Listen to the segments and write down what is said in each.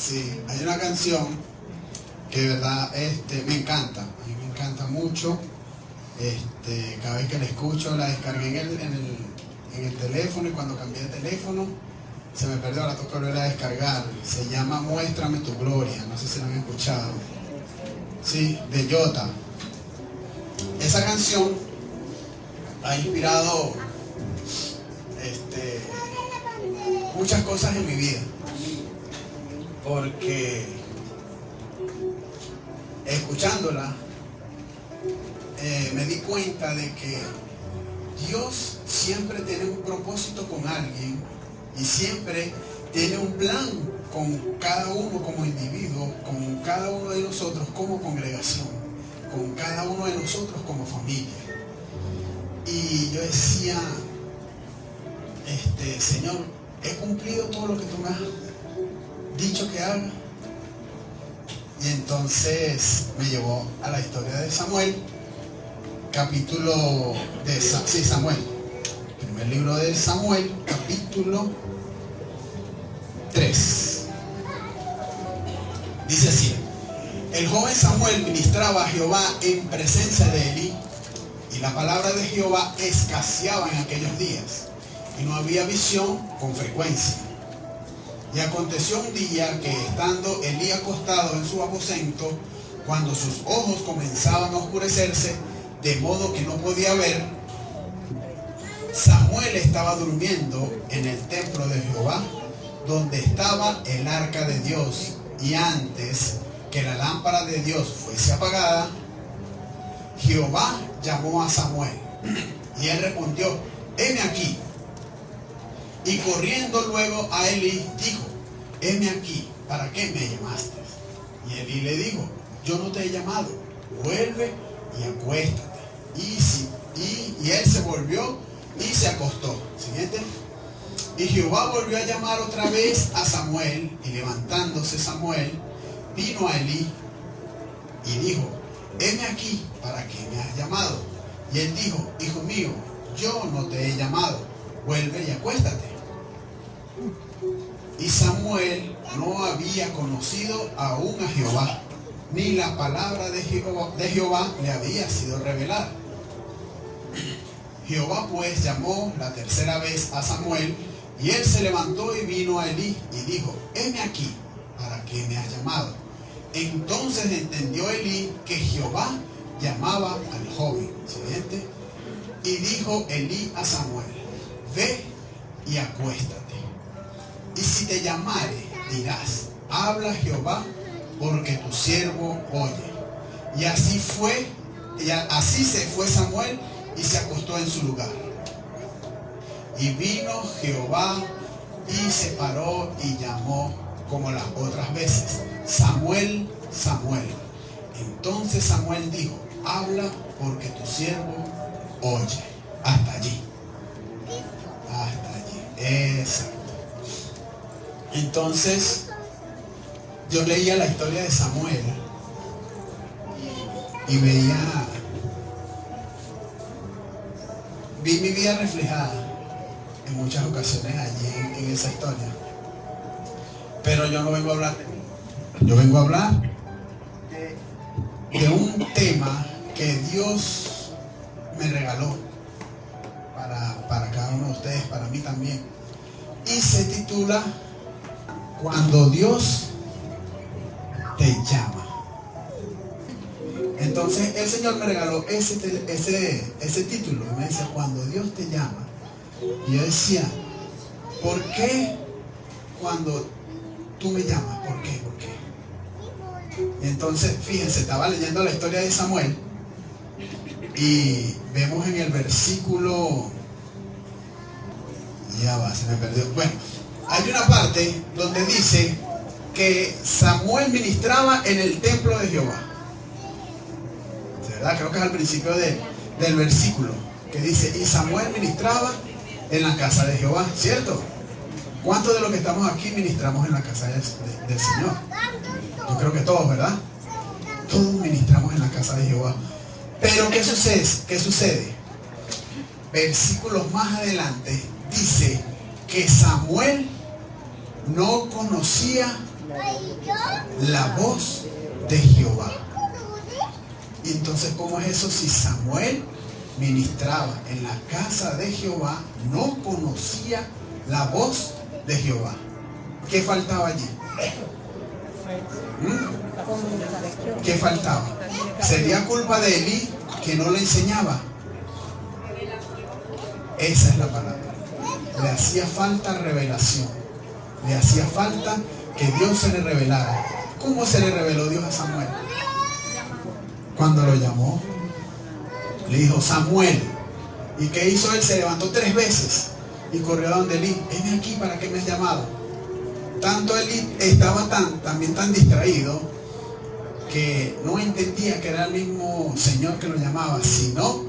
Sí, hay una canción que de verdad me encanta, a mí me encanta mucho. Cada vez que la escucho, la descargué en el teléfono, y cuando cambié de teléfono se me perdió, ahora tengo que volver a descargar. Se llama Muéstrame tu gloria, no sé si la han escuchado. Sí, de Jota. Esa canción ha inspirado muchas cosas en mi vida, porque escuchándola me di cuenta de que Dios siempre tiene un propósito con alguien y siempre tiene un plan con cada uno como individuo, con cada uno de nosotros como congregación, con cada uno de nosotros como familia. Y yo decía, Señor, he cumplido todo lo que tú me has dicho que haga. Y entonces me llevó a la historia de Samuel, capítulo de Samuel, primer libro de Samuel, capítulo 3. Dice así: el joven Samuel ministraba a Jehová en presencia de Elí, y la palabra de Jehová escaseaba en aquellos días, y no había visión con frecuencia. Y aconteció un día que, estando Elí acostado en su aposento, cuando sus ojos comenzaban a oscurecerse, de modo que no podía ver, Samuel estaba durmiendo en el templo de Jehová, donde estaba el arca de Dios. Y antes que la lámpara de Dios fuese apagada, Jehová llamó a Samuel, y él respondió: heme aquí. Y corriendo luego a Elí, dijo: heme aquí, ¿para qué me llamaste? Y Elí le dijo: yo no te he llamado, vuelve y acuéstate. Y él se volvió y se acostó. Siguiente. Y Jehová volvió a llamar otra vez a Samuel, y levantándose Samuel, vino a Elí y dijo: heme aquí, ¿para qué me has llamado? Y él dijo: hijo mío, yo no te he llamado, vuelve y acuéstate. Y Samuel no había conocido aún a Jehová, ni la palabra de Jehová le había sido revelada. Jehová pues llamó la tercera vez a Samuel, y él se levantó y vino a Elí y dijo: heme aquí, ¿para qué me has llamado? Entonces entendió Elí que Jehová llamaba al joven. Siguiente. Y dijo Elí a Samuel: ve y acuéstate. Y si te llamare, dirás: habla Jehová, porque tu siervo oye. Y así se fue Samuel y se acostó en su lugar. Y vino Jehová y se paró y llamó como las otras veces: Samuel, Samuel. Entonces Samuel dijo: habla, porque tu siervo oye. Hasta allí. Hasta allí. Exacto. Entonces yo leía la historia de Samuel y vi mi vida reflejada en muchas ocasiones allí en esa historia. Pero yo no vengo a hablar de mí. Yo vengo a hablar de un tema que Dios me regaló para cada uno de ustedes, para mí también. Y se titula Cuando Dios te llama. Entonces el Señor me regaló ese título. Me dice: cuando Dios te llama. Y yo decía: ¿por qué cuando tú me llamas? ¿Por qué? ¿Por qué? Y entonces, fíjense, estaba leyendo la historia de Samuel y vemos en el versículo, ya va, se me perdió. Bueno, hay una parte donde dice que Samuel ministraba en el templo de Jehová. ¿Verdad? Creo que es al principio del versículo, que dice: y Samuel ministraba en la casa de Jehová, ¿cierto? ¿Cuántos de los que estamos aquí ministramos en la casa del Señor? Yo creo que todos, ¿verdad? Todos ministramos en la casa de Jehová. Pero ¿qué sucede? Versículos más adelante dice que Samuel no conocía La voz de Jehová. Y entonces, ¿cómo es eso? Si Samuel ministraba en la casa de Jehová, no conocía la voz de Jehová. ¿Qué faltaba allí? ¿Qué faltaba? ¿Sería culpa de Elí que no le enseñaba? Esa es la palabra. Le hacía falta revelación. Le hacía falta que Dios se le revelara. ¿Cómo se le reveló Dios a Samuel? Cuando lo llamó, le dijo: Samuel. ¿Y qué hizo él? Se levantó 3 veces y corrió a donde Elí. Heme aquí, ¿para qué me has llamado? Tanto Elí estaba también tan distraído que no entendía que era el mismo Señor que lo llamaba, sino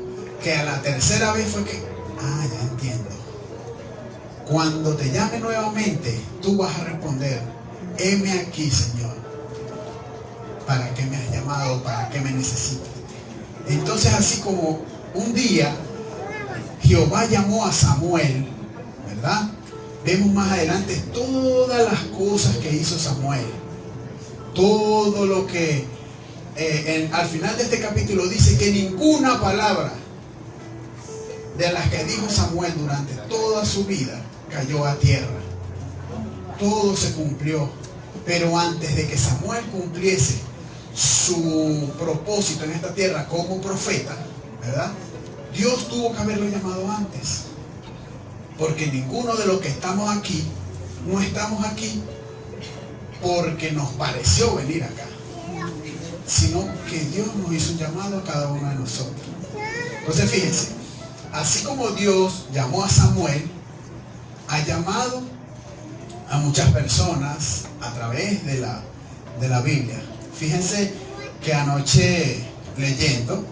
que a la 3.ª vez fue que, ya entiendo. Cuando te llame nuevamente, tú vas a responder: heme aquí, Señor. ¿Para qué me has llamado? ¿Para qué me necesitas? Entonces, así como un día Jehová llamó a Samuel, ¿verdad? Vemos más adelante todas las cosas que hizo Samuel. Todo lo que al final de este capítulo dice que ninguna palabra de las que dijo Samuel durante toda su vida cayó a tierra. Todo se cumplió. Pero antes de que Samuel cumpliese su propósito en esta tierra como profeta, ¿verdad? Dios tuvo que haberlo llamado antes. Porque ninguno de los que estamos aquí, no estamos aquí porque nos pareció venir acá, sino que Dios nos hizo un llamado a cada uno de nosotros. Entonces fíjense, así como Dios llamó a Samuel, ha llamado a muchas personas a través de la Biblia. Fíjense que anoche leyendo,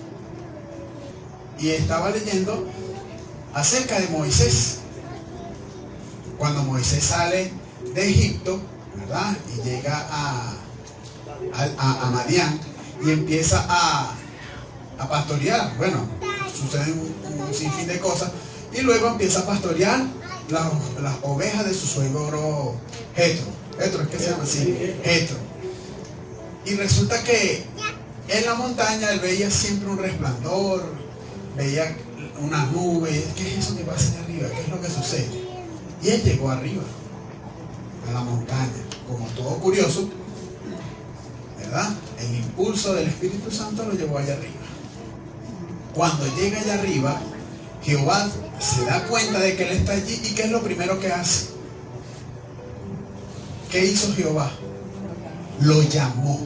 y estaba leyendo acerca de Moisés. Cuando Moisés sale de Egipto, ¿verdad? Y llega a Madián y empieza a pastorear. Bueno, suceden un sinfín de cosas. Y luego empieza a pastorear las ovejas de su suegro Jetro. Jetro es que se llama así, Jetro. Y resulta que en la montaña él veía siempre un resplandor, veía unas nubes. ¿Qué es eso que pasa allá arriba? ¿Qué es lo que sucede? Y él llegó arriba, a la montaña, como todo curioso, ¿verdad? El impulso del Espíritu Santo lo llevó allá arriba. Cuando llega allá arriba, Jehová se da cuenta de que él está allí. ¿Y qué es lo primero que hace? ¿Qué hizo Jehová? Lo llamó.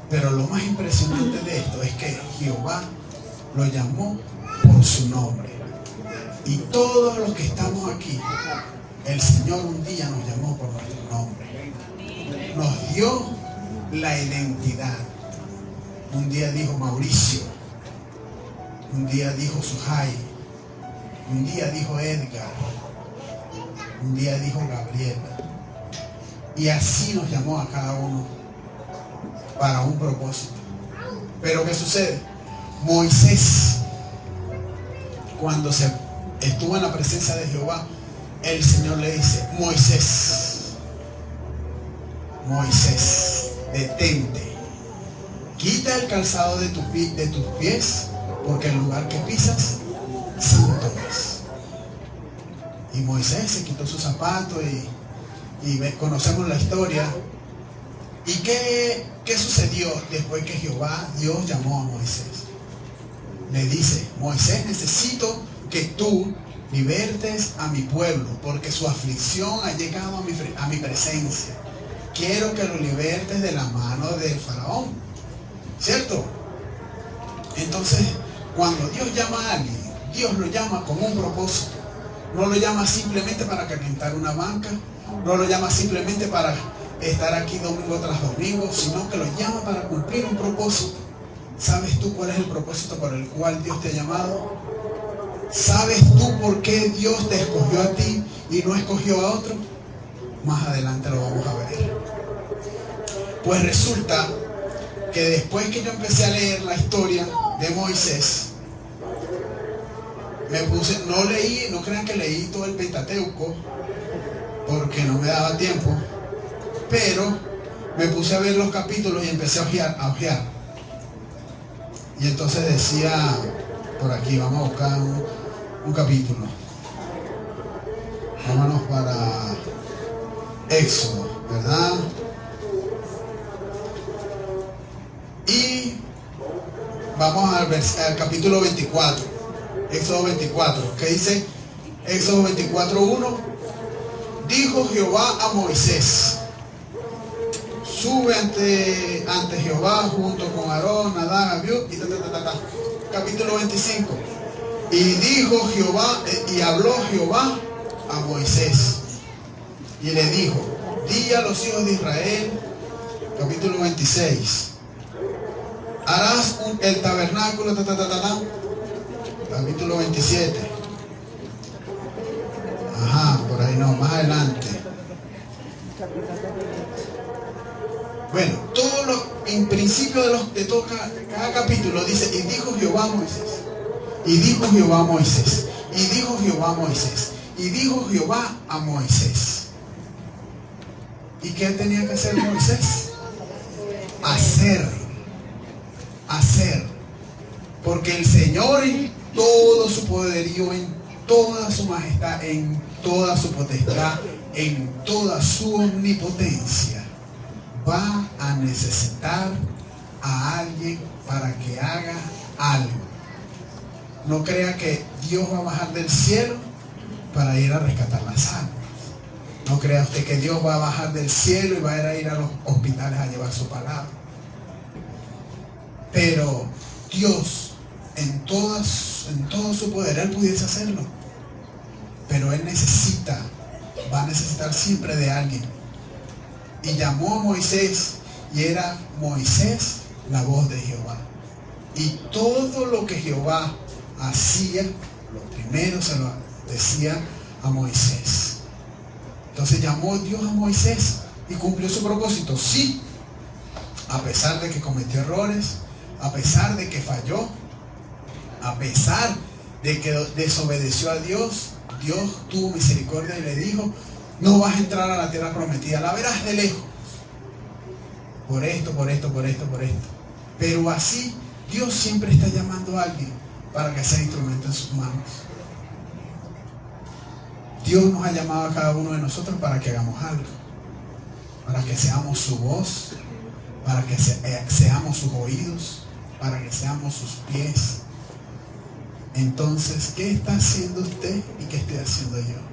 Pero lo más impresionante de esto es que Jehová lo llamó por su nombre. Y todos los que estamos aquí, el Señor un día nos llamó por nuestro nombre. Nos dio la identidad. Un día dijo Mauricio. Un día dijo Sujay. Un día dijo Edgar. Un día dijo Gabriela. Y así nos llamó a cada uno para un propósito. Pero ¿qué sucede? Moisés, cuando se estuvo en la presencia de Jehová, el Señor le dice: Moisés, Moisés, detente, quita el calzado de tus pies, porque el lugar que pisas, santo es. Y Moisés se quitó sus zapatos y conocemos la historia. ¿Y qué sucedió después que Dios llamó a Moisés? Le dice: Moisés, necesito que tú libertes a mi pueblo, porque su aflicción ha llegado a mi presencia. Quiero que lo libertes de la mano del faraón. ¿Cierto? Entonces, cuando Dios llama a alguien, Dios lo llama con un propósito. No lo llama simplemente para calentar una banca, no lo llama simplemente para estar aquí domingo tras domingo, sino que lo llama para cumplir un propósito. ¿Sabes tú cuál es el propósito por el cual Dios te ha llamado? ¿Sabes tú por qué Dios te escogió a ti y no escogió a otro? Más adelante lo vamos a ver. Pues resulta que después que yo empecé a leer la historia de Moisés, me puse, no crean que leí todo el Pentateuco, porque no me daba tiempo, pero me puse a ver los capítulos y empecé a ojear. Y entonces decía, por aquí, vamos a buscar un capítulo. Vámonos para Éxodo, ¿verdad? Y vamos al capítulo 24, Éxodo 24, que dice, Éxodo 24:1, dijo Jehová a Moisés, sube ante Jehová junto con Aarón, Nadab, Abiú, y Capítulo 25, y dijo Jehová, y habló Jehová a Moisés, y le dijo, di a los hijos de Israel, capítulo 26, harás el tabernáculo, capítulo 27, por ahí no, más adelante. Bueno, en principio de todo cada capítulo dice, y dijo Jehová a Moisés, y dijo Jehová a Moisés, y dijo Jehová a Moisés, y dijo Jehová a Moisés. ¿Y qué tenía que hacer Moisés? Hacer. Porque el Señor en todo su poderío, en toda su majestad, en toda su potestad, en toda su omnipotencia, va a necesitar a alguien para que haga algo. No crea que Dios va a bajar del cielo para ir a rescatar las almas. No crea usted que Dios va a bajar del cielo y va a ir a los hospitales a llevar su palabra. Pero Dios, en todo su poder, Él pudiese hacerlo. Pero Él va a necesitar siempre de alguien. Y llamó a Moisés, y era Moisés la voz de Jehová. Y todo lo que Jehová hacía, lo primero se lo decía a Moisés. Entonces llamó Dios a Moisés y cumplió su propósito. Sí, a pesar de que cometió errores, a pesar de que falló, a pesar de que desobedeció a Dios, Dios tuvo misericordia y le dijo, no vas a entrar a la tierra prometida, la verás de lejos. Por esto. Pero así, Dios siempre está llamando a alguien para que sea instrumento en sus manos. Dios nos ha llamado a cada uno de nosotros para que hagamos algo, para que seamos su voz, para que seamos sus oídos, para que seamos sus pies. Entonces, ¿qué está haciendo usted y qué estoy haciendo yo?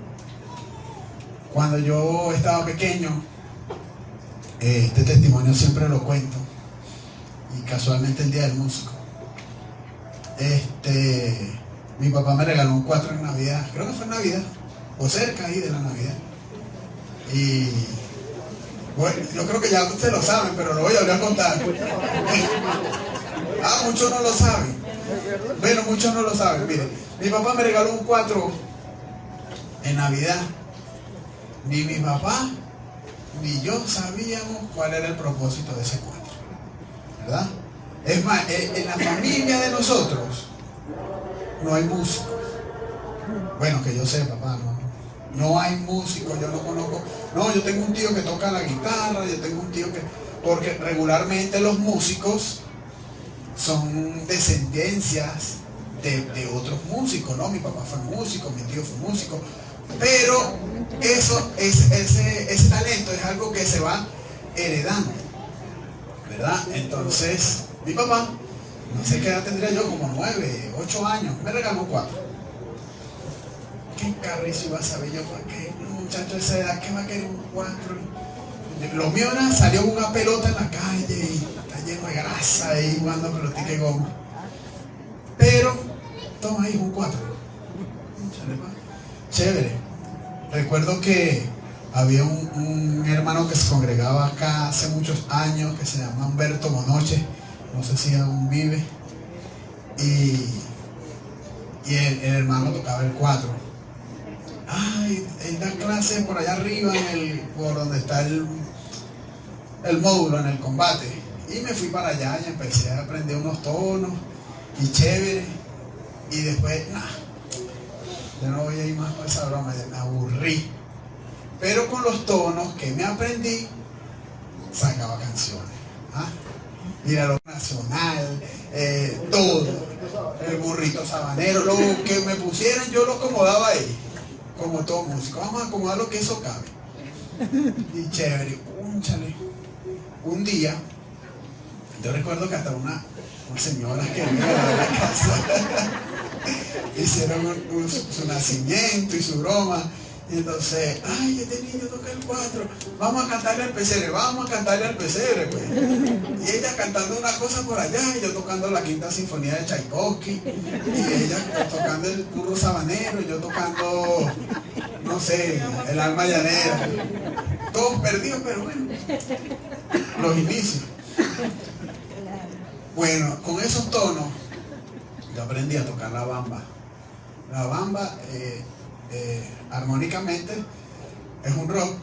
Cuando yo estaba pequeño, este testimonio siempre lo cuento, y casualmente el día del músico, mi papá me regaló un 4 en Navidad, creo que fue en Navidad, o cerca ahí de la Navidad. Y bueno, yo creo que ya ustedes lo saben, pero lo voy a volver a contar. Muchos no lo saben. Bueno, muchos no lo saben. Miren, mi papá me regaló un 4 en Navidad. Ni mi papá ni yo sabíamos cuál era el propósito de ese 4, ¿verdad? Es más, en la familia de nosotros no hay músicos. Bueno, que yo sepa, papá, no hay músicos, yo no conozco. No, yo tengo un tío que toca la guitarra, yo tengo un tío que... Porque regularmente los músicos son descendencias de otros músicos, ¿no? Mi papá fue músico, mi tío fue músico, pero ese talento es algo que se va heredando, ¿verdad? Entonces, mi papá, no sé qué edad tendría yo, como 9, 8 años, me regaló 4. ¿Qué carrizo iba a saber yo para qué? Un muchacho de esa edad, ¿qué va a querer un 4? Lo mío era, salió una pelota en la calle y está lleno de grasa ahí jugando pelotica y goma. Pero, toma ahí un 4. Chévere. Recuerdo que había un hermano que se congregaba acá hace muchos años, que se llama Humberto Monoche, no sé si aún vive, y el hermano tocaba el 4. Él da clases por allá arriba, por donde está el módulo, en el combate. Y me fui para allá y empecé a aprender unos tonos, y chévere. Y después, yo no voy a ir más para esa broma, me aburrí. Pero con los tonos que me aprendí, sacaba canciones. ¿Ah? Mira lo nacional, todo, el burrito sabanero, lo que me pusieran yo lo acomodaba ahí, como todo músico. Vamos a acomodar lo que eso cabe. Y chévere, únchale. Un día, yo recuerdo que hasta una señora que vino a la casa hicieron su nacimiento y su broma. Y entonces, ay, este niño toca el 4, vamos a cantarle al pesebre, pues. Y ella cantando una cosa por allá, y yo tocando la quinta sinfonía de Tchaikovsky, y ella tocando el burro sabanero, y yo tocando, no sé, el alma llanera. Todos perdidos, pero bueno, los inicios. Bueno, con esos tonos, yo aprendí a tocar la bamba. La bamba, armónicamente, es un rock,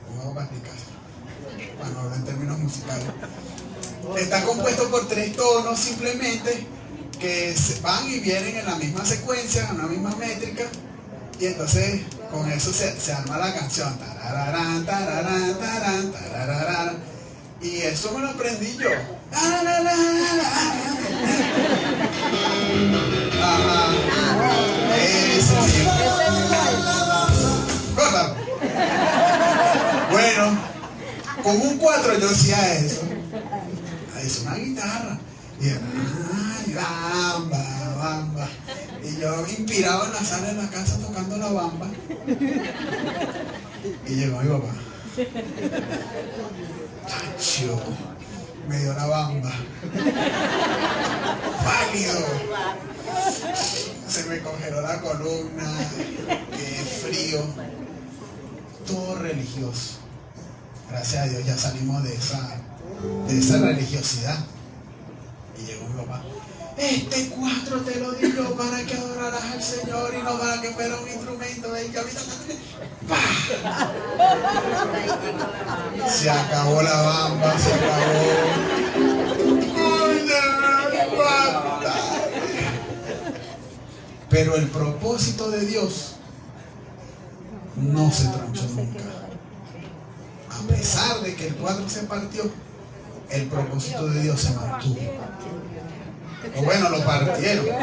¿cómo va a explicar? Bueno, hablo en términos musicales. Está compuesto por 3 tonos simplemente que van y vienen en la misma secuencia, en la misma métrica, y entonces con eso se arma la canción. Tarararán, tararán, tararán, tarararán. Y eso me lo aprendí yo. Ajá. Eso sí. Córtalo. Bueno, con un 4 yo hacía eso. Es una guitarra. Y ay, bamba, bamba. Y yo inspirado en la sala de la casa tocando la bamba. Y llegó mi papá. Chacho, me dio la bamba. Pálido. Se me congeló la columna. Qué frío. Todo religioso. Gracias a Dios ya salimos de esa religiosidad. Y llegó mi papá. Este 4 te lo di yo para que adoraras al Señor y no para que fuera un instrumento. Se acabó la bamba, se acabó. Pero el propósito de Dios no se tronchó nunca. A pesar de que el 4 se partió, el propósito de Dios se mantuvo. O bueno, lo partieron. El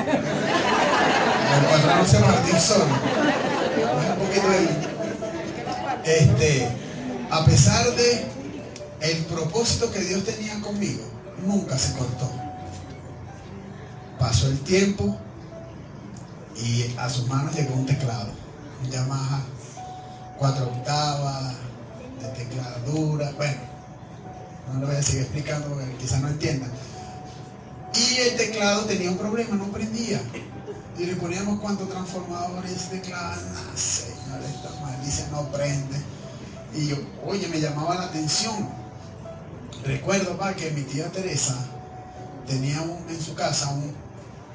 4 no se partió solo. Un poquito a pesar de el propósito que Dios tenía conmigo, nunca se cortó. Pasó el tiempo y a sus manos llegó un teclado, un Yamaha 4 octavas, de tecladura. Bueno, no lo voy a seguir explicando porque quizás no entiendan. Y el teclado tenía un problema, no prendía. Y le poníamos cuántos transformadores de teclado. No, señor, esta malicia no prende. Y yo, oye, me llamaba la atención. Recuerdo que mi tía Teresa tenía en su casa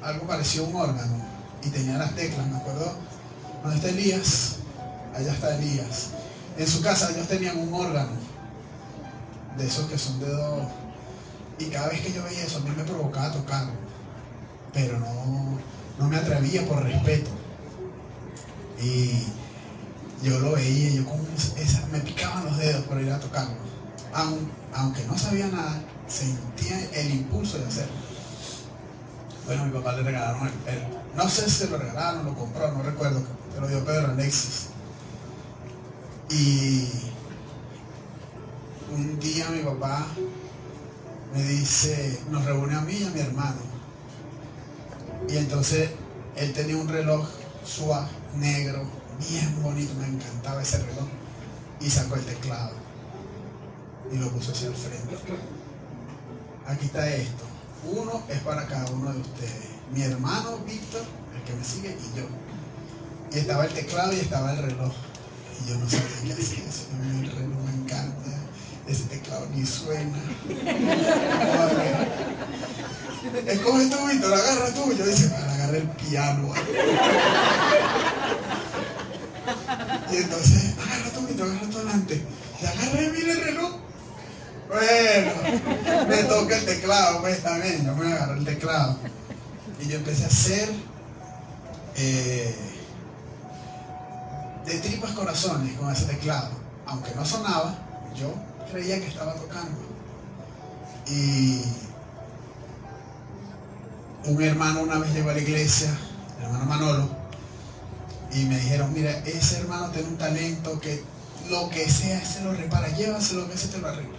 algo parecido a un órgano. Y tenía las teclas, me acuerdo. ¿Dónde está Elías? Allá está Elías. En su casa ellos tenían un órgano. De esos que son de 2. Y cada vez que yo veía eso, a mí me provocaba tocarlo. Pero no me atrevía por respeto. Y yo lo veía, yo me picaban los dedos por ir a tocarlo. Aunque no sabía nada, sentía el impulso de hacerlo. Bueno, a mi papá le regalaron no sé si se lo regalaron, lo compró, no recuerdo. Se lo dio Pedro Alexis. Y un día mi papá me dice, nos reúne a mí y a mi hermano. Y entonces él tenía un reloj suave, negro, bien bonito, me encantaba ese reloj. Y sacó el teclado y lo puso hacia el frente. Aquí está esto. Uno es para cada uno de ustedes. Mi hermano Víctor, el que me sigue, y yo. Y estaba el teclado y estaba el reloj. Y yo no sabía qué hacía. El reloj me encanta. Ese teclado ni suena. Escoge tú, Víctor, agarra tú. Yo dice, para agarrar el piano. Y entonces, agarra tú, Víctor, agarra tú adelante. Y agarré, mira el reloj. Bueno, me toca el teclado, pues también. Yo me agarré el teclado. Y yo empecé a hacer de tripas corazones con ese teclado. Aunque no sonaba, yo creía que estaba tocando. Y un hermano una vez llegó a la iglesia, el hermano Manolo, y me dijeron, mira, ese hermano tiene un talento que lo que sea, se lo repara, llévaselo que se te lo arregla.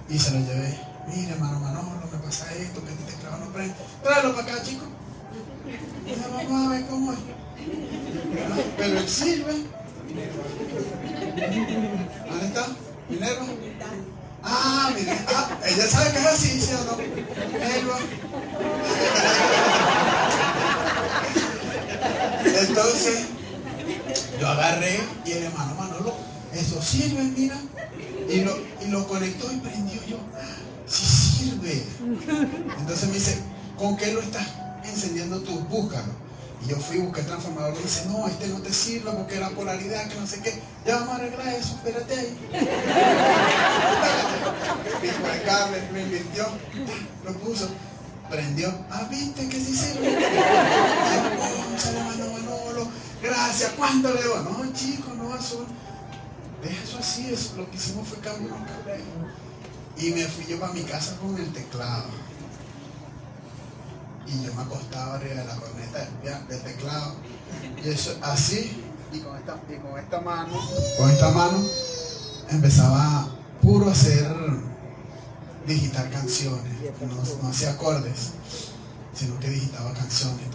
Y se lo llevé. Mira, hermano Manolo, me pasa esto, que este teclado no prende. Tráelo para acá, chico. Ya vamos a ver cómo es. Pero él sirve. ¿Dónde está? ¿Minerva? Ah, mire, ella sabe que es así, ¿sí o no? Minerva. Entonces, yo agarré y el hermano Manolo, eso sirve, mira. Y lo conectó y prendió. Yo, sí sirve. Entonces me dice, ¿con qué lo estás encendiendo tú? Búscalo. Y yo fui, busqué el transformador y dice, no, este no te sirve porque la polaridad, que no sé qué. Ya vamos a arreglar eso, espérate ahí. Dijo el cable, me invirtió, lo puso, prendió. Ah, viste que sí sirve. Manolo, gracias, ¿cuánto le doy? No, chico, no, eso, deja eso así, eso, lo que hicimos fue cambiar un cable. Y me fui yo para mi casa con el teclado. Y yo me acostaba arriba de la corneta del teclado. Y eso así, y con esta mano, empezaba puro a hacer, digitar canciones. No hacía acordes, sino que digitaba canciones.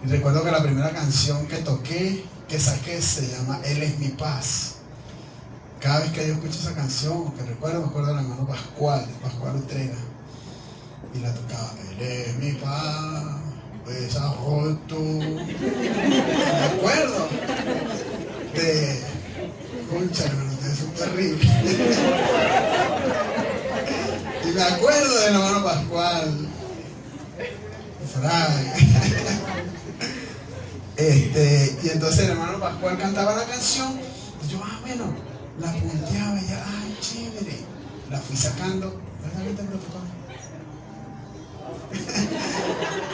Y recuerdo que la primera canción que toqué, que saqué, se llama Él es mi paz. Cada vez que yo escucho esa canción, que recuerdo, me acuerdo del hermano Pascual Utrera. Y la tocaba, Él es mi paz, besajo tú. Me acuerdo de, concha, hermano, ustedes son terribles. Y me acuerdo del hermano Pascual, Frank. Y entonces el hermano Pascual cantaba la canción. Y yo, bueno, la punteaba y ya, ay, chévere. La fui sacando. ¿Verdad?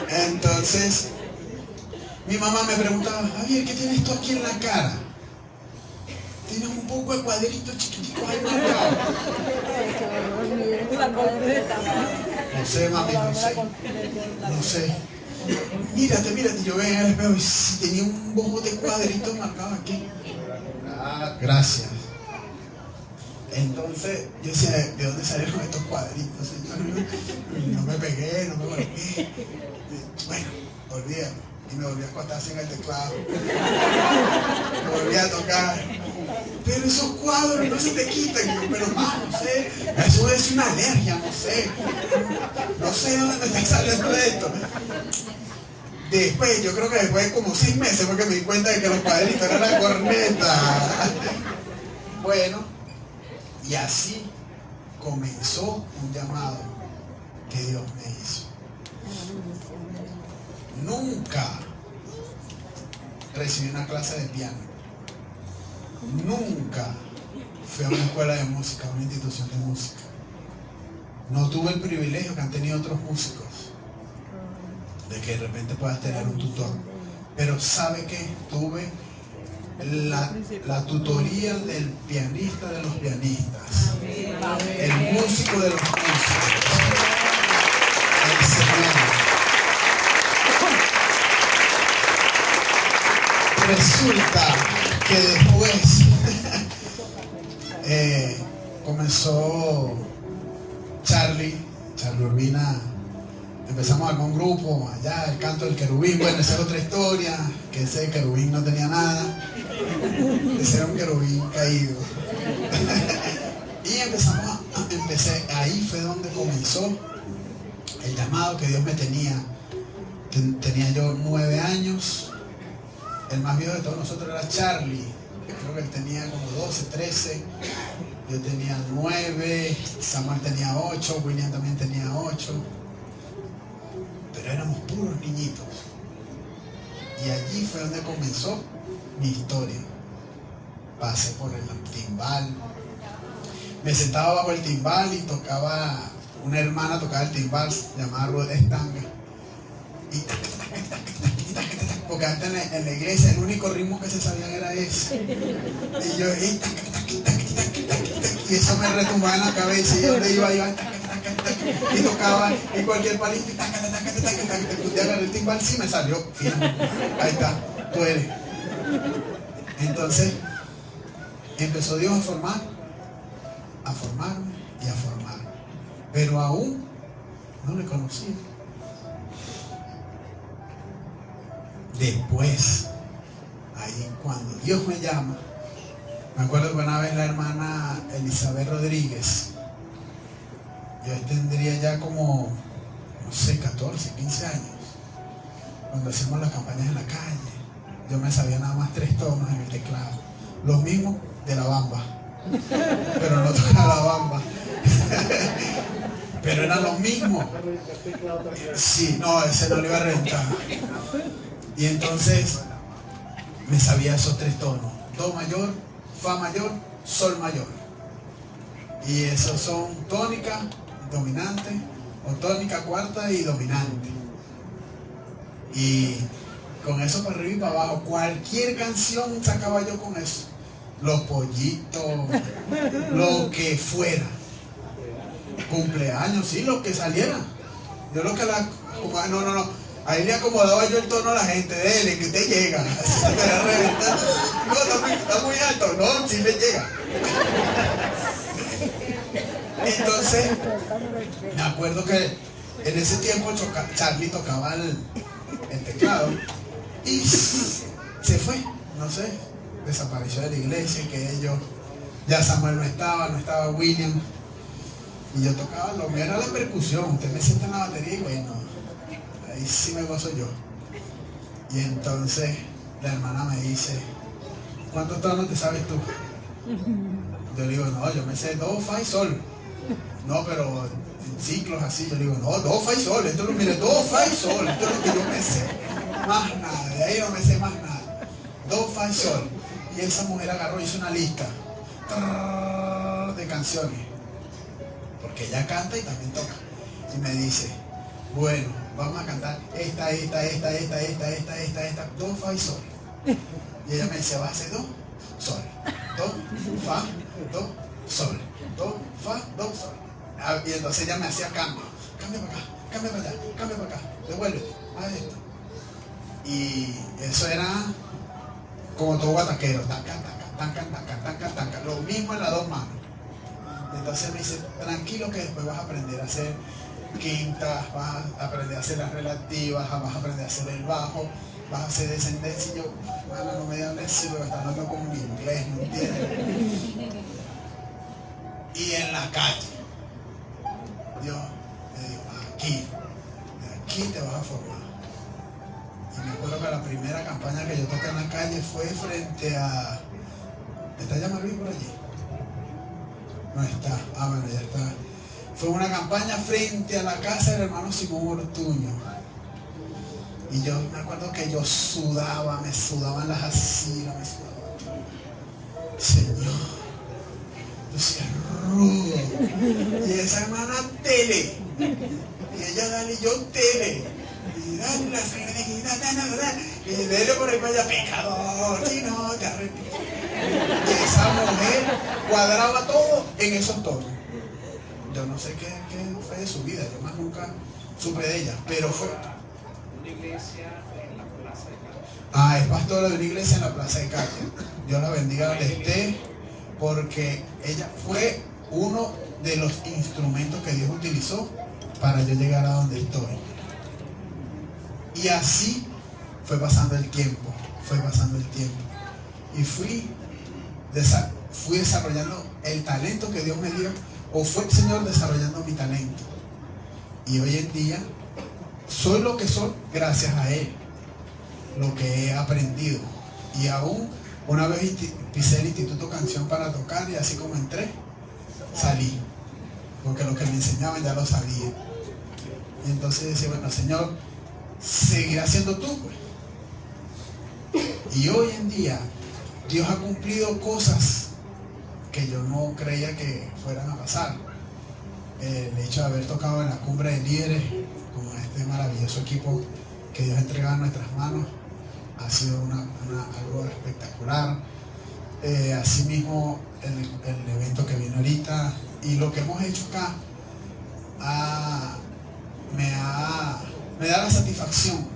Entonces mi mamá me preguntaba, Javier, ¿qué tienes tú aquí en la cara? Tienes un poco de cuadritos chiquiticos ahí marcados. No sé, mami, no sé. Mírate, yo veo al espejo y si tenía un bojo de cuadritos marcados aquí. Gracias. Entonces yo decía, ¿de dónde salieron estos cuadritos, señor? No me pegué, no me golpeé. Bueno, olvídalo. Y me volví a acostar así en el teclado. Me volví a tocar. Pero esos cuadros no se te quitan. Y yo, pero más, no sé. Eso es una alergia, no sé. No sé dónde me está saliendo esto. Después, yo creo que después de como 6 meses fue que me di cuenta de que los cuadritos eran la corneta. Bueno, y así comenzó un llamado que Dios me hizo. Nunca recibí una clase de piano. Nunca fui a una escuela de música, a una institución de música. No tuve el privilegio que han tenido otros músicos, de que de repente puedas tener un tutor. Pero ¿sabe qué? Tuve la tutoría del pianista de los pianistas, el músico de los músicos, el Señor. Resulta que después comenzó Charlie Urbina. Empezamos a armar un grupo allá, el canto del querubín. Bueno, esa es otra historia, que ese querubín no tenía nada. Ese era un querubín caído. Y empecé, ahí fue donde comenzó el llamado que Dios me tenía. Tenía yo 9 años. El más viejo de todos nosotros era Charlie. Creo que él tenía como 12, 13. Yo tenía 9. Samuel tenía 8. William también tenía 8. Pero éramos puros niñitos. Y allí fue donde comenzó mi historia. Pasé por el timbal. Me sentaba bajo el timbal y tocaba, una hermana tocaba el timbal llamada Ruth Estanga. Y porque antes en la iglesia el único ritmo que se sabía era ese. Y yo, y eso me retumbaba en la cabeza y yo le iba y tocaba y cualquier palito y agarré el timbal, sí me salió, fíjate, ahí está, tú eres. Entonces empezó Dios a formarme y a formarme, pero aún no le conocía. Después, ahí cuando Dios me llama, me acuerdo que una vez la hermana Elizabeth Rodríguez, yo tendría ya como, no sé, 14, 15 años, cuando hacíamos las campañas en la calle, yo me sabía nada más 3 tonos en el teclado, los mismos de la bamba, pero no tocaba la bamba. Pero eran los mismos. Sí, no, ese no lo iba a rentar. Y entonces me sabía esos 3 tonos: do mayor, fa mayor, sol mayor. Y esos son tónica, dominante, o tónica cuarta y dominante. Y con eso para arriba y para abajo, cualquier canción sacaba yo con eso. Los pollitos, lo que fuera. Cumpleaños, sí, lo que saliera. Yo lo que no. Ahí le acomodaba yo el tono a la gente, dele, que usted llega. Así se me la reventando. No, está muy alto. No, sí me llega. Entonces, me acuerdo que en ese tiempo Charlie tocaba el teclado y se fue, no sé, desapareció de la iglesia, que ellos, ya Samuel no estaba William, y yo tocaba, lo mío era la percusión. Usted me sienta en la batería y bueno, ahí sí me gozo yo. Y entonces la hermana me dice, ¿cuántos tonos te sabes tú? Yo le digo, no, yo me sé do, fa y sol. No, pero en ciclos así, yo le digo, no, do, fa y sol. Esto mire, do, fa y sol. Esto es lo que yo me sé. Más nada, de ahí no me sé más nada. Do, fa y sol. Y esa mujer agarró y hizo una lista de canciones, porque ella canta y también toca. Y me dice, bueno, vamos a cantar esta, do, fa y sol. Y ella me dice, va a hacer do, sol, do, fa, do, sol, do, fa, do, sol. Y entonces ella me hacía cambio para acá, cambia para allá, cambia para acá, devuélvete, haz esto. Y eso era como todo guataquero, tanca, lo mismo en las 2 manos. Entonces me dice, tranquilo que después vas a aprender a hacer quintas, vas a aprender a hacer las relativas, vas a aprender a hacer el bajo, vas a hacer descendencia. Y yo, bueno, no me hables así, porque está hablando como en inglés, ¿no entiendes? Y en la calle, Dios me dijo, aquí te vas a formar. Y me acuerdo que la primera campaña que yo toqué en la calle fue frente a... ¿Está ya Marvin por allí? No está. Ah, bueno, ya está. Fue una campaña frente a la casa del hermano Simón Ortuño. Y yo me acuerdo que yo sudaba, me sudaban las axilas, me sudaba. Señor, yo soy rudo. Y esa hermana tele. Y ella dale, y yo tele. Y dale la y dele por ahí para allá, pecador, si no te arrepientes. Y esa mujer cuadraba todo en esos tonos. Yo no sé qué fue de su vida, yo más nunca supe de ella, pero fue una iglesia en la Plaza de Calle. Es pastora de una iglesia en la Plaza de Calle. Dios la bendiga donde esté, porque ella fue uno de los instrumentos que Dios utilizó para yo llegar a donde estoy. Y así fue pasando el tiempo, y fui desarrollando el talento que Dios me dio, o fue el Señor desarrollando mi talento. Y hoy en día soy lo que soy gracias a Él, lo que he aprendido. Y aún una vez pisé el Instituto Canción para tocar, y así como entré, salí, porque lo que me enseñaban ya lo sabía. Y entonces decía, bueno, Señor, seguirás siendo tú, pues. Y hoy en día Dios ha cumplido cosas que yo no creía que fueran a pasar. El hecho de haber tocado en la cumbre de líderes con este maravilloso equipo que Dios ha entregado en nuestras manos ha sido algo espectacular. Asimismo el evento que viene ahorita y lo que hemos hecho acá me da la satisfacción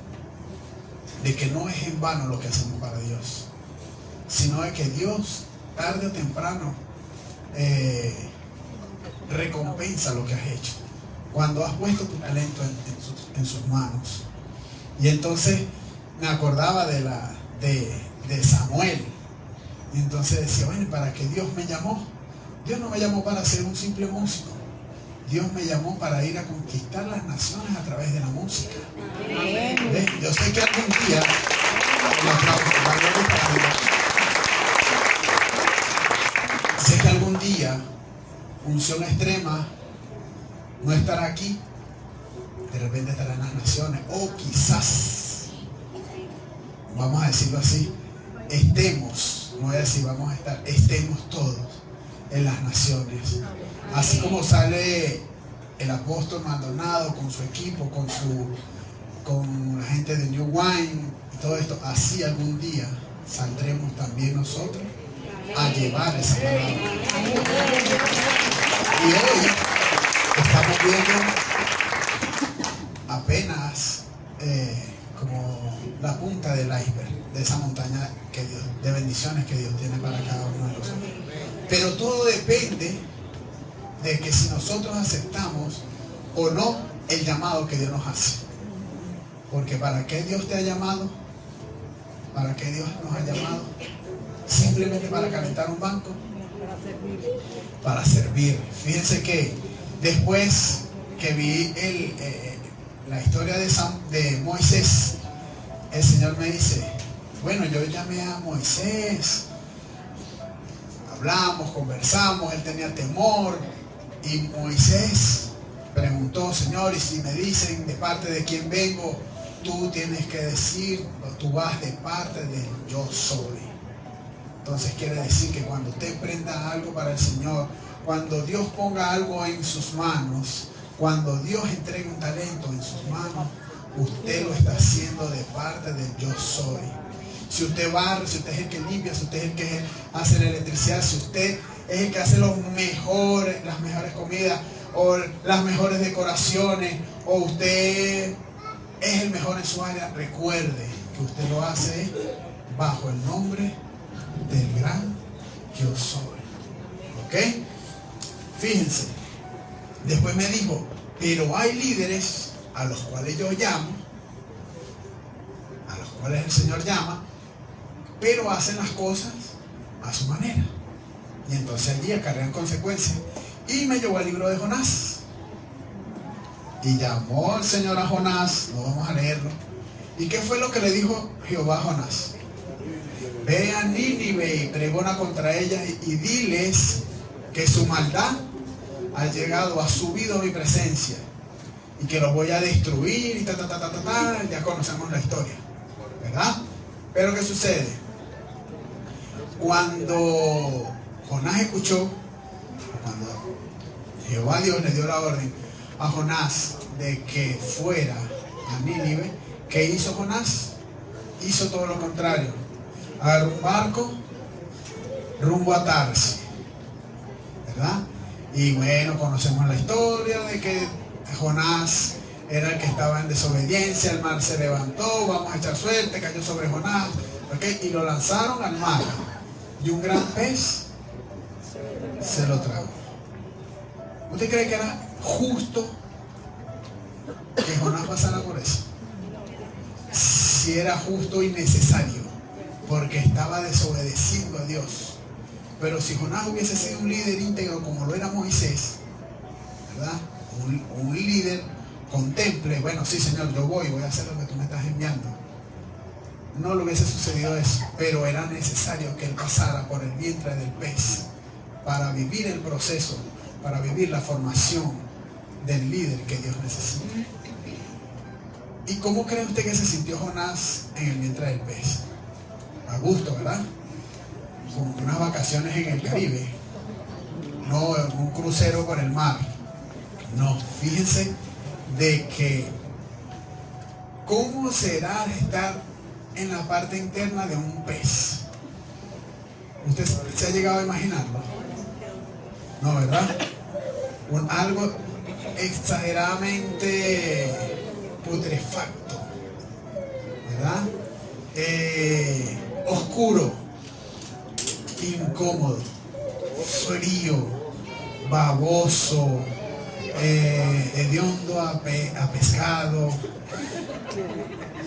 de que no es en vano lo que hacemos para Dios, sino de que Dios tarde o temprano recompensa lo que has hecho cuando has puesto tu talento en sus manos. Y entonces me acordaba de Samuel, y entonces decía, bueno, ¿para qué Dios me llamó? Dios no me llamó para ser un simple músico. Dios me llamó para ir a conquistar las naciones a través de la música. ¿Ves? Yo sé que algún día sé que algún día Unción Extrema no estará aquí, de repente estará en las naciones, o quizás, vamos a decirlo así, estemos, no voy a decir vamos a estar, estemos todos en las naciones. Así como sale el apóstol Maldonado con su equipo, con la gente de New Wine y todo esto, así algún día saldremos también nosotros a llevar esa palabra. Y hoy estamos viendo apenas como la punta del iceberg de esa montaña de bendiciones que Dios tiene para cada uno de nosotros. Pero todo depende de que si nosotros aceptamos o no el llamado que Dios nos hace. Porque ¿para qué Dios te ha llamado? ¿Para qué Dios nos ha llamado? ¿Simplemente para calentar un banco? Para servir. Fíjense que después que vi la historia de Moisés, el Señor me dice, bueno, yo llamé a Moisés, hablamos, conversamos, él tenía temor, y Moisés preguntó, Señor, y si me dicen de parte de quién vengo, tú tienes que decir, tú vas de parte de yo soy. Entonces quiere decir que cuando usted emprenda algo para el Señor, cuando Dios ponga algo en sus manos, cuando Dios entregue un talento en sus manos, usted lo está haciendo de parte del yo soy. Si usted barre, si usted es el que limpia, si usted es el que hace la electricidad, si usted es el que hace las mejores comidas o las mejores decoraciones, o usted es el mejor en su área, recuerde que usted lo hace bajo el nombre del gran yo soy. ¿Ok? Fíjense, después me dijo, pero hay líderes a los cuales yo llamo, a los cuales el Señor llama, pero hacen las cosas a su manera. Y entonces allí acarrean consecuencias. Y me llevó al libro de Jonás. Y llamó el Señor a Jonás, no vamos a leerlo. ¿Y qué fue lo que le dijo Jehová a Jonás? Ve a Nínive y pregona contra ella y diles que su maldad ha llegado, ha subido a mi presencia y que los voy a destruir y ya conocemos la historia, ¿verdad? Pero ¿qué sucede? Cuando Jonás escuchó, cuando Jehová Dios le dio la orden a Jonás de que fuera a Nínive, ¿qué hizo Jonás? Hizo todo lo contrario. Agarró un barco rumbo a Tarsis, ¿verdad? Y bueno, conocemos la historia de que Jonás era el que estaba en desobediencia, el mar se levantó, vamos a echar suerte, cayó sobre Jonás, ¿okay? Y lo lanzaron al mar y un gran pez se lo tragó. ¿Usted cree que era justo que Jonás pasara por eso? Si era justo y necesario, porque estaba desobedeciendo a Dios. Pero si Jonás hubiese sido un líder íntegro como lo era Moisés, ¿verdad? Un líder contemple, bueno, sí, Señor, yo voy a hacer lo que tú me estás enviando. No le hubiese sucedido eso, pero era necesario que él pasara por el vientre del pez para vivir el proceso, para vivir la formación del líder que Dios necesita. ¿Y cómo cree usted que se sintió Jonás en el vientre del pez? A gusto, ¿verdad? Como unas vacaciones en el Caribe, no un crucero por el mar. No, fíjense de que cómo será estar en la parte interna de un pez. ¿Usted se ha llegado a imaginarlo? No, ¿verdad? Algo exageradamente putrefacto, ¿verdad? Oscuro, incómodo, frío, baboso, hediondo a pescado.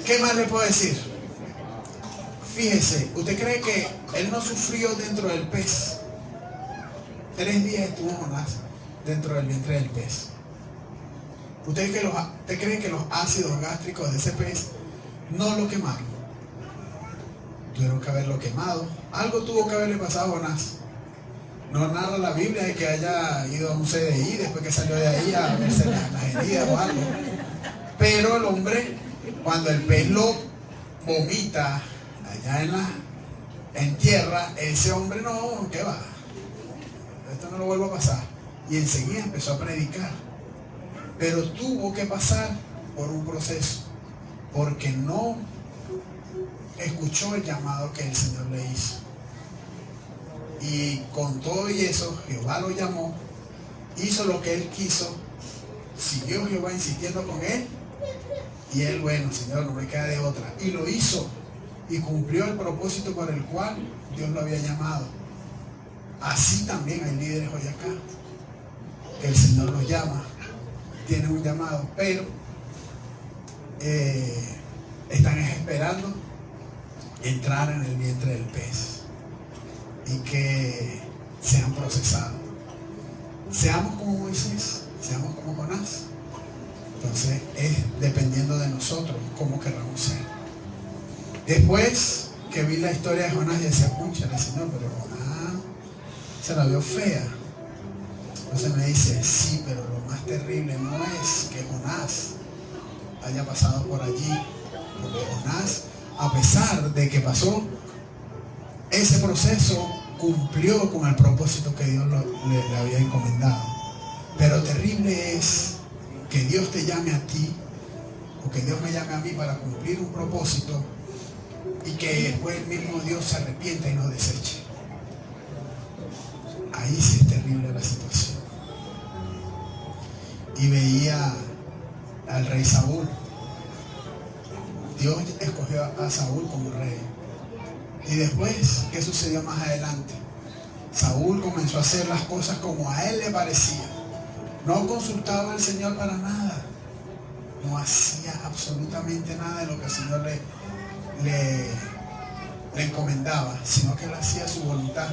¿Qué más le puedo decir? Fíjese, ¿usted cree que él no sufrió dentro del pez? 3 días estuvo Jonás dentro del vientre del pez. ¿Usted cree que los ácidos gástricos de ese pez no lo quemaron? Tuvieron que haberlo quemado. Algo tuvo que haberle pasado a Jonás. No narra la Biblia de que haya ido a un CDI después que salió de ahí a verse las heridas o algo. Pero el hombre, cuando el pez lo vomita allá en tierra, ese hombre no, ¿qué va? Esto no lo vuelvo a pasar. Y enseguida empezó a predicar. Pero tuvo que pasar por un proceso, porque no escuchó el llamado que el Señor le hizo. Y con todo y eso, Jehová lo llamó, hizo lo que él quiso, siguió Jehová insistiendo con él, y él, bueno, Señor, no me queda de otra. Y lo hizo, y cumplió el propósito por el cual Dios lo había llamado. Así también hay líderes hoy acá, que el Señor los llama, tienen un llamado, pero están esperando entrar en el vientre del pez y que sean procesados. Seamos como Moisés, seamos como Jonás. Entonces es dependiendo de nosotros cómo querramos ser. Después que vi la historia de Jonás, y decía, púchale, Señor, pero Jonás se la vio fea. Entonces me dice, sí, pero lo más terrible no es que Jonás haya pasado por allí, porque Jonás, a pesar de que pasó ese proceso, cumplió con el propósito que Dios le había encomendado. Pero terrible es que Dios te llame a ti, o que Dios me llame a mí para cumplir un propósito, y que después el mismo Dios se arrepienta y nos deseche. Ahí sí es terrible la situación. Y veía al rey Saúl. Dios escogió a Saúl como rey. Y después, ¿qué sucedió más adelante? Saúl comenzó a hacer las cosas como a él le parecía. No consultaba al Señor para nada. No hacía absolutamente nada de lo que el Señor le encomendaba, sino que él hacía su voluntad.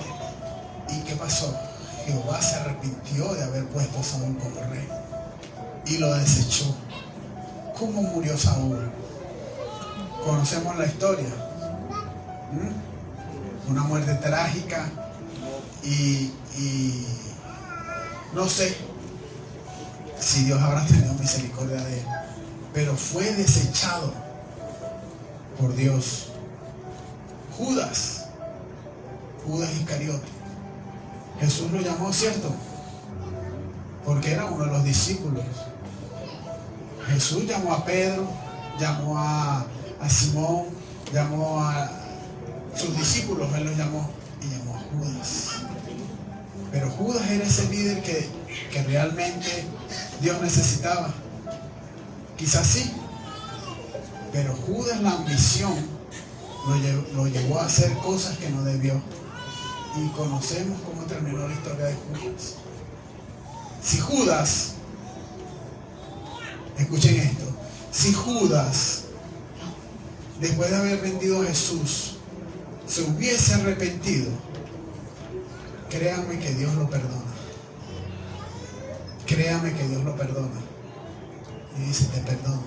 ¿Y qué pasó? Jehová se arrepintió de haber puesto a Saúl como rey y lo desechó. ¿Cómo murió Saúl? Conocemos la historia. Una muerte trágica, y no sé si Dios habrá tenido misericordia de él, pero fue desechado por Dios. Judas Iscariote, Jesús lo llamó, ¿cierto? Porque era uno de los discípulos. Jesús llamó a Pedro, llamó a Simón, llamó a sus discípulos, él los llamó, y llamó a Judas. Pero Judas era ese líder que realmente Dios necesitaba. Quizás sí, pero Judas, la ambición lo llevó a hacer cosas que no debió. Y conocemos cómo terminó la historia de Judas. Si Judas, escuchen esto, si Judas, después de haber vendido a Jesús, se hubiese arrepentido, créanme que Dios lo perdona. Créanme que Dios lo perdona. Y dice, te perdono.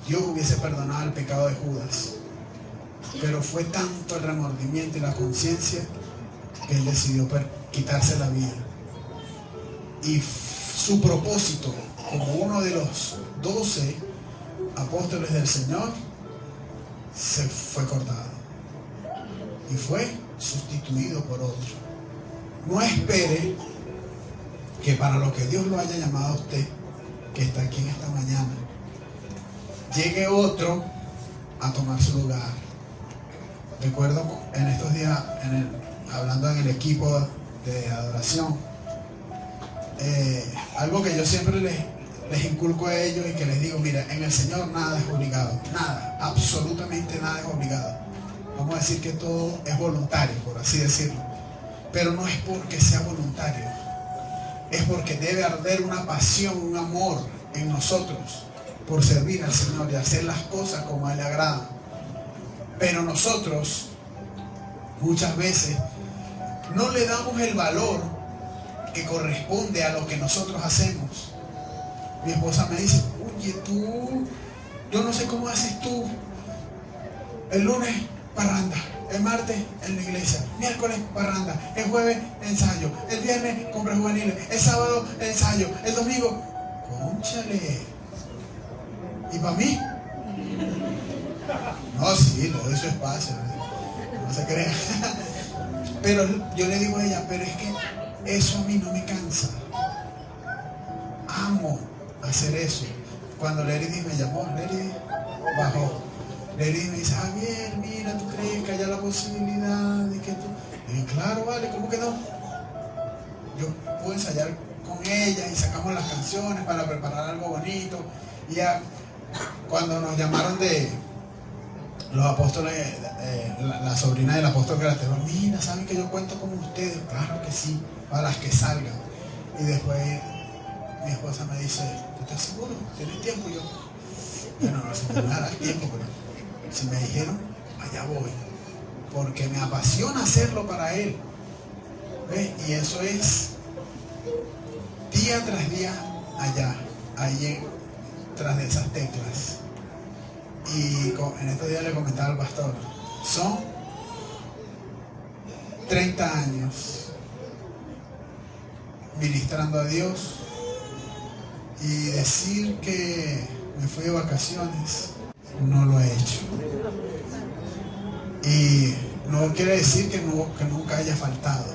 Dios hubiese perdonado el pecado de Judas, pero fue tanto el remordimiento y la conciencia que él decidió quitarse la vida. Y su propósito como uno de los 12 apóstoles del Señor se fue cortado y fue sustituido por otro. No espere que para lo que Dios lo haya llamado a usted, que está aquí en esta mañana, llegue otro a tomar su lugar. Recuerdo en estos días, hablando en el equipo de adoración, algo que yo siempre les inculco a ellos y que les digo: mira, en el Señor nada es obligado, nada, absolutamente nada es obligado. Vamos a decir que todo es voluntario, por así decirlo, pero no es porque sea voluntario, es porque debe arder una pasión, un amor en nosotros por servir al Señor y hacer las cosas como a Él le agrada. Pero nosotros muchas veces no le damos el valor que corresponde a lo que nosotros hacemos. Mi esposa me dice: oye, tú, yo no sé cómo haces tú. El lunes parranda, el martes en la iglesia, miércoles parranda, el jueves ensayo, el viernes compras juveniles, el sábado ensayo, el domingo. Cónchale. ¿Y para mí? No, sí, le doy su espacio, no se crea. Pero yo le digo a ella: pero es que eso a mí no me cansa. Amo hacer eso. Cuando Leridi me llamó, Leridi bajó. Leridi me dice: Javier, mira, ¿tú crees que haya la posibilidad de que tú? Y yo: claro, vale, ¿cómo que no? Yo puedo ensayar con ella y sacamos las canciones para preparar algo bonito. Y ya cuando nos llamaron de los apóstoles, la sobrina del apóstol Gratero: mira, ¿saben que yo cuento con ustedes? Claro que sí, para las que salgan. Y después mi esposa me dice: ¿tú estás seguro? ¿Tienes tiempo? Y yo: bueno, no sé si me dará tiempo, pero si me dijeron, allá voy, porque me apasiona hacerlo para Él. ¿Ves? Y eso es día tras día allá, ahí tras de esas teclas. Y en estos días le comentaba al pastor: son 30 años ministrando a Dios, y decir que me fui de vacaciones, no lo he hecho. Y no quiere decir que nunca haya faltado,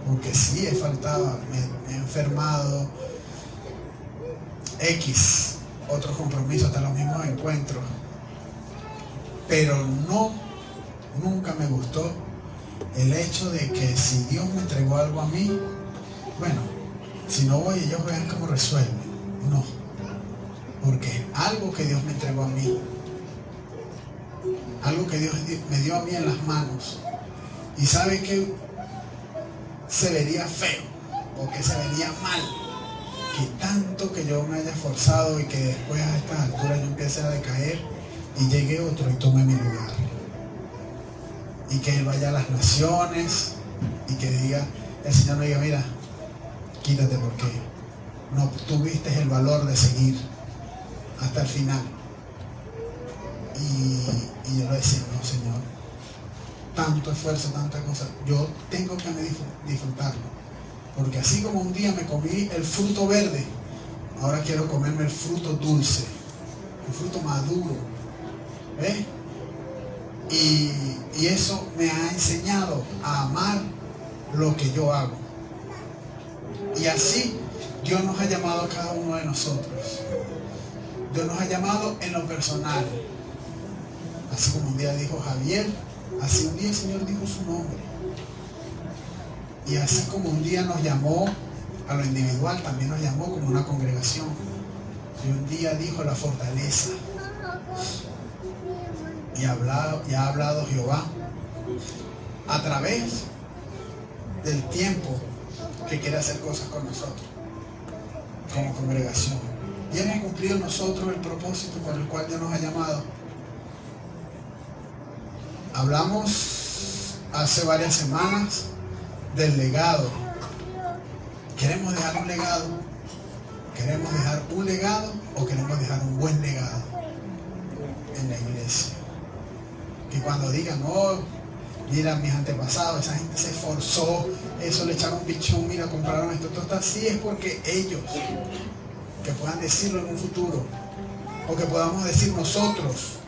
porque sí he faltado, me he enfermado, otros compromisos, hasta los mismos encuentros. Pero nunca me gustó el hecho de que si Dios me entregó algo a mí, bueno, si no voy, ellos vean cómo resuelven. No, porque algo que Dios me entregó a mí, algo que Dios me dio a mí en las manos, y sabe que se vería feo o que se vería mal que tanto que yo me haya esforzado y que después a estas alturas yo empiece a decaer y llegue otro y tome mi lugar, y que Él vaya a las naciones y que diga, el Señor me diga: mira, quítate porque no tuviste el valor de seguir hasta el final. Y yo le decía: no, Señor, tanto esfuerzo, tanta cosa, yo tengo que disfrutarlo, porque así como un día me comí el fruto verde, ahora quiero comerme el fruto dulce, el fruto maduro. ¿Ves? Y eso me ha enseñado a amar lo que yo hago. Y así Dios nos ha llamado a cada uno de nosotros. Dios nos ha llamado en lo personal. Así como un día dijo Javier, así un día el Señor dijo su nombre. Y así como un día nos llamó a lo individual, también nos llamó como una congregación. Y un día dijo la fortaleza. Y ha hablado Jehová a través del tiempo que quiere hacer cosas con nosotros como congregación. Y hemos cumplido nosotros el propósito por el cual Dios nos ha llamado. Hablamos hace varias semanas del legado. ¿Queremos dejar un legado? ¿Queremos dejar un legado o queremos dejar un buen legado en la iglesia? Que cuando digan: oh, mira, mis antepasados, esa gente se esforzó, eso le echaron pichón, mira, compraron esto, todo está así, es porque ellos, que puedan decirlo en un futuro, o que podamos decir nosotros,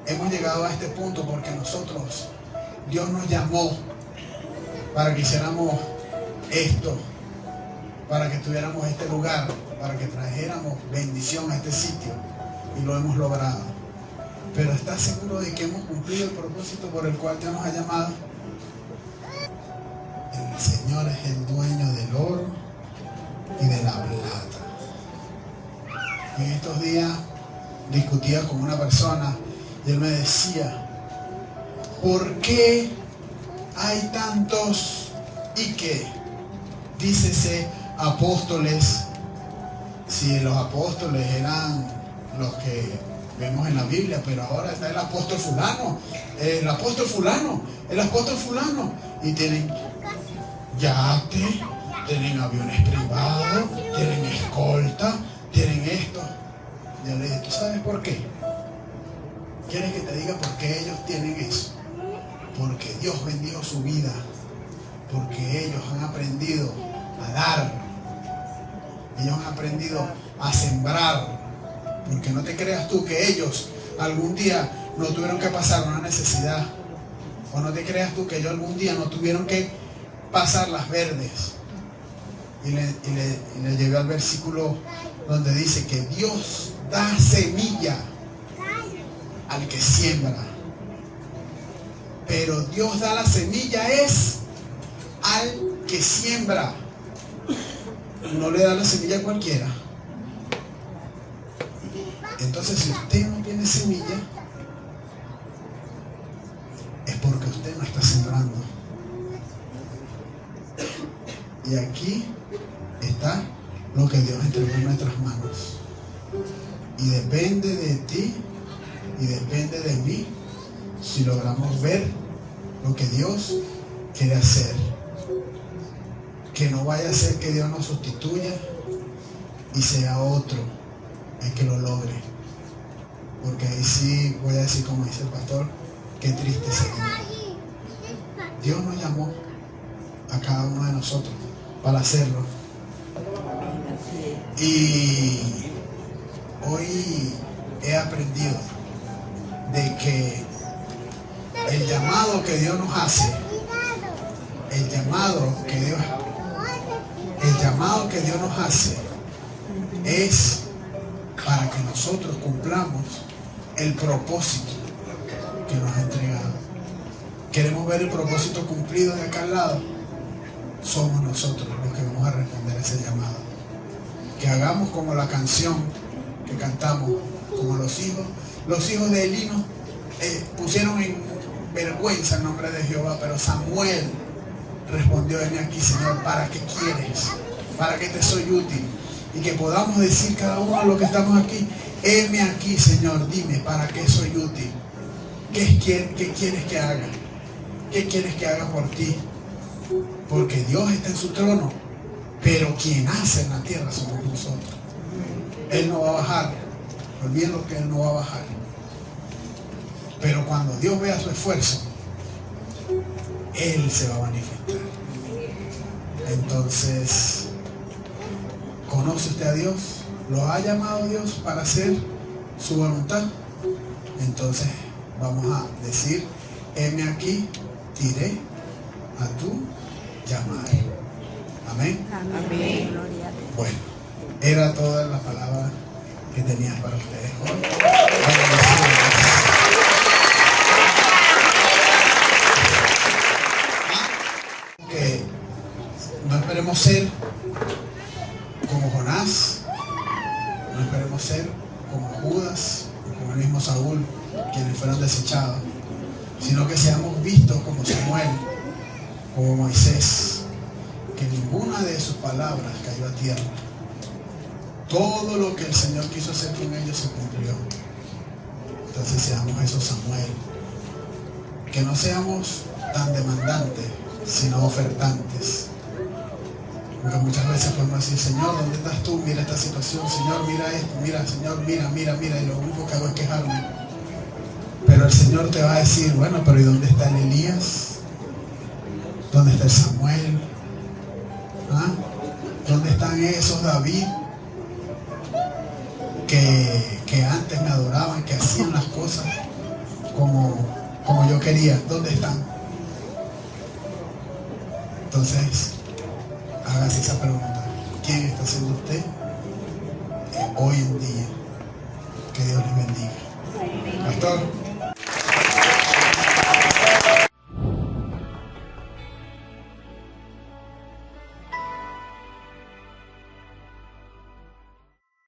hemos llegado a este punto porque nosotros, Dios nos llamó para que hiciéramos esto, para que tuviéramos este lugar, para que trajéramos bendición a este sitio, y lo hemos logrado. Pero ¿estás seguro de que hemos cumplido el propósito por el cual Dios nos ha llamado? El Señor es el dueño del oro y de la plata. En estos días discutía con una persona y él me decía, ¿por qué hay tantos y qué? Dícese apóstoles, si los apóstoles eran los que vemos en la Biblia, pero ahora está el apóstol fulano, el apóstol fulano, el apóstol fulano, y tienen yates, tienen aviones privados, tienen escolta, tienen esto. Yo le dije, ¿tú sabes por qué? ¿Quieres que te diga por qué ellos tienen eso? Porque Dios bendijo su vida, porque ellos han aprendido a dar, ellos han aprendido a sembrar. Porque no te creas tú que ellos algún día no tuvieron que pasar una necesidad, o no te creas tú que ellos algún día no tuvieron que pasar las verdes. Y le llevé al versículo donde dice que Dios da semilla al que siembra, pero Dios da la semilla es al que siembra. No le da la semilla a cualquiera. Entonces, si usted no tiene semilla, es porque usted no está sembrando. Y aquí está lo que Dios entregó en nuestras manos. Y depende de ti y depende de mí si logramos ver lo que Dios quiere hacer. Que no vaya a ser que Dios nos sustituya y sea otro el que lo logre. Porque ahí sí voy a decir, como dice el pastor, qué triste sería. Dios nos llamó a cada uno de nosotros para hacerlo. Y hoy he aprendido de que el llamado que Dios nos hace, el llamado que Dios nos hace es para que nosotros cumplamos el propósito que nos ha entregado. Queremos ver el propósito cumplido de acá al lado. Somos nosotros los que vamos a responder a ese llamado. Que hagamos como la canción que cantamos, como los hijos de Elí pusieron en vergüenza el nombre de Jehová, pero Samuel respondió: heme aquí, Señor, ¿para qué quieres? ¿Para qué te soy útil? Y que podamos decir cada uno de los que estamos aquí: heme aquí, Señor, dime, ¿para qué soy útil? ¿Qué quieres que haga? ¿Qué quieres que haga por ti? Porque Dios está en su trono, pero quien hace en la tierra somos nosotros. Él no va a bajar, olvídenlo que Él no va a bajar. Pero cuando Dios vea su esfuerzo, Él se va a manifestar. Entonces, ¿conoce usted a Dios? ¿Lo ha llamado Dios para hacer su voluntad? Entonces vamos a decir: heme aquí, tiré a tu llamar. Amén. Amén. Bueno, era toda la palabra que tenía para ustedes hoy. Que no esperemos ser como Jonás, no esperemos ser como Judas, como el mismo Saúl, quienes fueron desechados, sino que seamos vistos como Samuel, como Moisés, que ninguna de sus palabras cayó a tierra. Todo lo que el Señor quiso hacer con ellos se cumplió. Entonces seamos esos Samuel, que no seamos tan demandantes, sino ofertantes. Porque muchas veces podemos decir: Señor, ¿dónde estás tú? Mira esta situación, Señor, mira esto, mira, Señor, mira, y lo único que hago es quejarme. Pero el Señor te va a decir: bueno, pero ¿y dónde está el Elías? ¿Dónde está el Samuel? ¿Ah? ¿Dónde están esos David que antes me adoraban, que hacían las cosas como yo quería? ¿Dónde están? Entonces, hágase esa pregunta: ¿quién está siendo usted hoy en día? Que Dios les bendiga. Pastor. pastor.